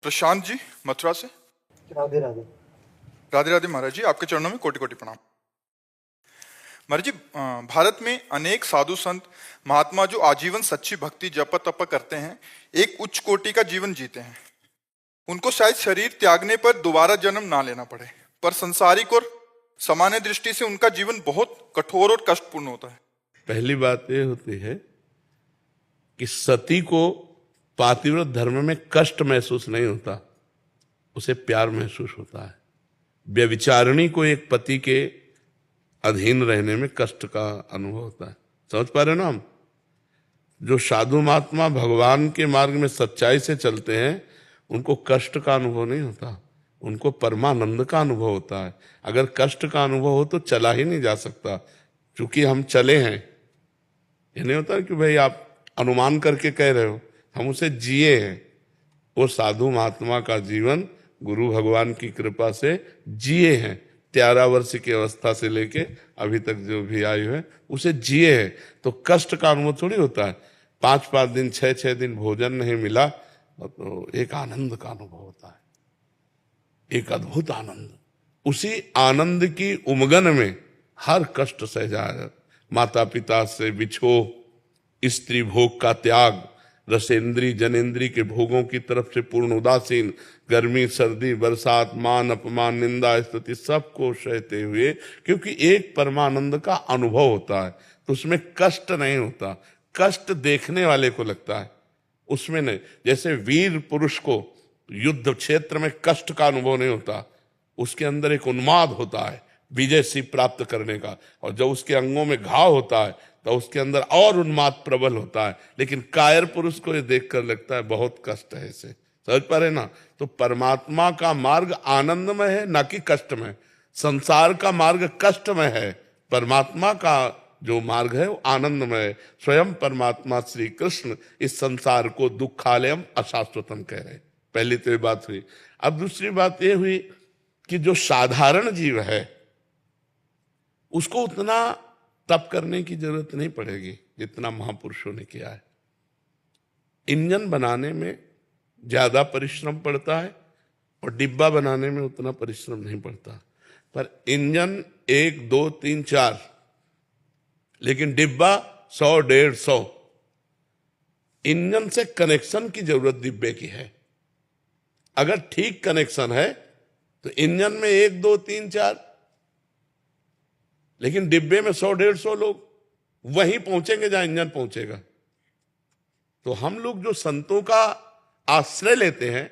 प्रशांत जी मथुरा से। राधे राधे। राधे राधे महाराज जी, आपके चरणों में कोटि कोटि प्रणाम। महाराज जी, भारत में अनेक साधु संत महात्मा जो आजीवन सच्ची भक्ति जप तप करते हैं, एक उच्च कोटि का जीवन जीते हैं। उनको शायद शरीर त्यागने पर दोबारा जन्म ना लेना पड़े, पर संसारिक और सामान्य दृष्टि से उनका जीवन बहुत कठोर और कष्टपूर्ण होता है। पहली बात यह होती है कि सती को पातिव्रत धर्म में कष्ट महसूस नहीं होता, उसे प्यार महसूस होता है। व्यभिचारिणी को एक पति के अधीन रहने में कष्ट का अनुभव होता है। समझ पा रहे हो ना हम? जो साधु महात्मा भगवान के मार्ग में सच्चाई से चलते हैं उनको कष्ट का अनुभव नहीं होता, उनको परमानंद का अनुभव होता है। अगर कष्ट का अनुभव हो तो चला ही नहीं जा सकता, क्योंकि हम चले हैं। ये नहीं होता कि भाई आप अनुमान करके कह रहे हो, हम उसे जिए हैं। वो साधु महात्मा का जीवन गुरु भगवान की कृपा से जिए हैं। 13 वर्ष की अवस्था से लेके अभी तक जो भी आयु है उसे जिए हैं, तो कष्ट का अनुभव थोड़ी होता है। 5-5 दिन 6-6 दिन भोजन नहीं मिला तो एक आनंद का अनुभव होता है, एक अद्भुत आनंद। उसी आनंद की उमगन में हर कष्ट सह जाए। माता पिता से बिछो, स्त्री भोग का त्याग, रसेंद्री जनेन्द्री के भोगों की तरफ से पूर्ण उदासीन, गर्मी सर्दी बरसात मान अपमान निंदा स्तुति सबको सहते हुए, क्योंकि एक परमानंद का अनुभव होता है तो उसमें कष्ट नहीं होता। कष्ट देखने वाले को लगता है, उसमें नहीं। जैसे वीर पुरुष को युद्ध क्षेत्र में कष्ट का अनुभव नहीं होता, उसके अंदर एक उन्माद होता है विजय सी प्राप्त करने का, और जब उसके अंगों में घाव होता है तो उसके अंदर और उन्माद प्रबल होता है। लेकिन कायर पुरुष को ये देखकर लगता है बहुत कष्ट है इसे। समझ पा रहे ना? तो परमात्मा का मार्ग आनंदमय है, ना कि कष्टमय। संसार का मार्ग कष्टमय है, परमात्मा का जो मार्ग है वो आनंदमय है। स्वयं परमात्मा श्री कृष्ण इस संसार को दुखालयम अशाश्वतम कह रहे। पहली तो ये बात हुई। अब दूसरी बात ये हुई कि जो साधारण जीव है उसको उतना तप करने की जरूरत नहीं पड़ेगी जितना महापुरुषों ने किया है। इंजन बनाने में ज्यादा परिश्रम पड़ता है और डिब्बा बनाने में उतना परिश्रम नहीं पड़ता। पर इंजन 1 2 3 4, लेकिन डिब्बा 100-150। इंजन से कनेक्शन की जरूरत डिब्बे की है। अगर ठीक कनेक्शन है तो इंजन में 1 2 3 4, लेकिन डिब्बे में 100-150 लोग वहीं पहुंचेंगे जहां इंजन पहुंचेगा। तो हम लोग जो संतों का आश्रय लेते हैं